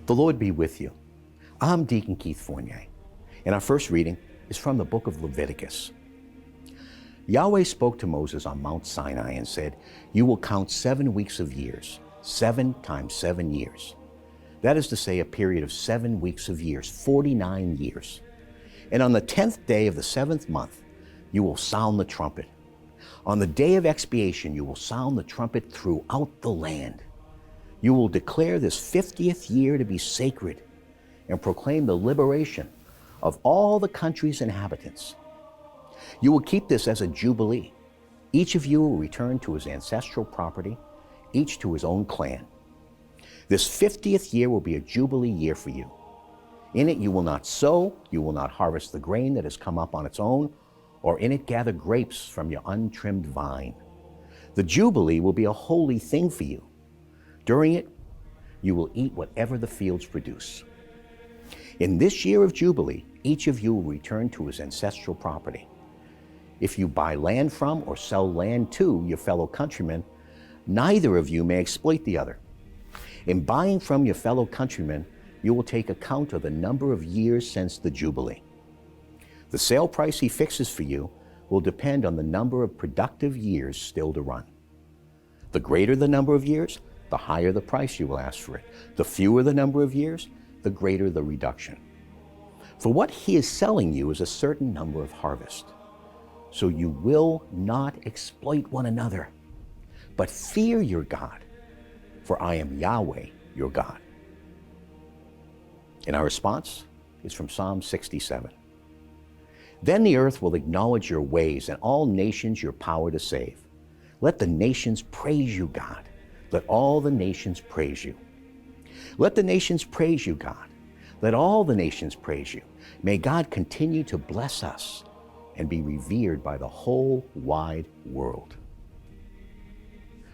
The Lord be with you. I'm Deacon Keith Fournier, and our first reading is from the book of Leviticus. Yahweh spoke to Moses on Mount Sinai and said, "You will count 7 weeks of years, 7 times 7 years. That is to say, a period of 7 weeks of years, 49 years. And on the 10th day of the 7th month, you will sound the trumpet. On the day of expiation, you will sound the trumpet throughout the land. You will declare this 50th year to be sacred and proclaim the liberation of all the country's inhabitants. You will keep this as a jubilee. Each of you will return to his ancestral property, each to his own clan. This 50th year will be a jubilee year for you. In it you will not sow, you will not harvest the grain that has come up on its own, or in it gather grapes from your untrimmed vine. The jubilee will be a holy thing for you. During it, you will eat whatever the fields produce. In this year of Jubilee, each of you will return to his ancestral property. If you buy land from or sell land to your fellow countrymen, neither of you may exploit the other. In buying from your fellow countrymen, you will take account of the number of years since the Jubilee. The sale price he fixes for you will depend on the number of productive years still to run. The greater the number of years, the higher the price you will ask for it. The fewer the number of years, the greater the reduction. For what he is selling you is a certain number of harvest. So you will not exploit one another, but fear your God, for I am Yahweh, your God." And our response is from Psalm 67. "Then the earth will acknowledge your ways, and all nations your power to save. Let the nations praise you, God. Let all the nations praise you. Let the nations praise you, God. Let all the nations praise you. May God continue to bless us and be revered by the whole wide world."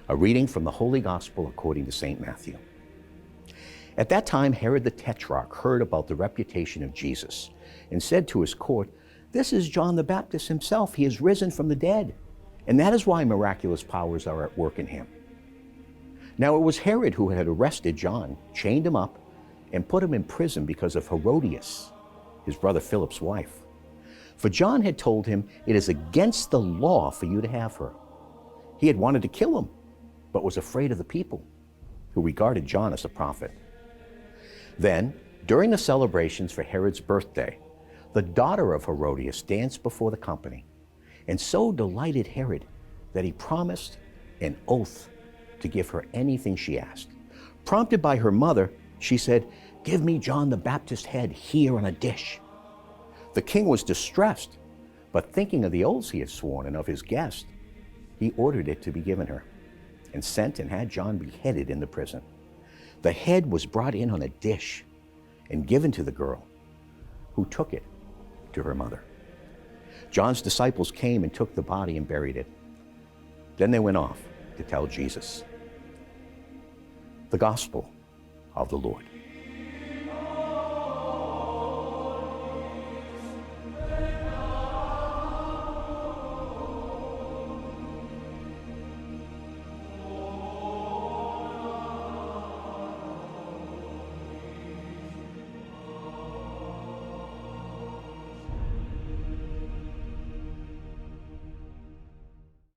A reading from the Holy Gospel according to St. Matthew. At that time, Herod the Tetrarch heard about the reputation of Jesus and said to his court, "This is John the Baptist himself. He has risen from the dead, and that is why miraculous powers are at work in him." Now it was Herod who had arrested John, chained him up, and put him in prison because of Herodias, his brother Philip's wife. For John had told him, "It is against the law for you to have her." He had wanted to kill him, but was afraid of the people, who regarded John as a prophet. Then, during the celebrations for Herod's birthday, the daughter of Herodias danced before the company, and so delighted Herod that he promised an oath to give her anything she asked. Prompted by her mother, she said, "Give me John the Baptist's head here on a dish." The king was distressed, but thinking of the oaths he had sworn and of his guest, he ordered it to be given her, and sent and had John beheaded in the prison. The head was brought in on a dish and given to the girl, who took it to her mother. John's disciples came and took the body and buried it. Then they went off to tell Jesus. The Gospel of the Lord.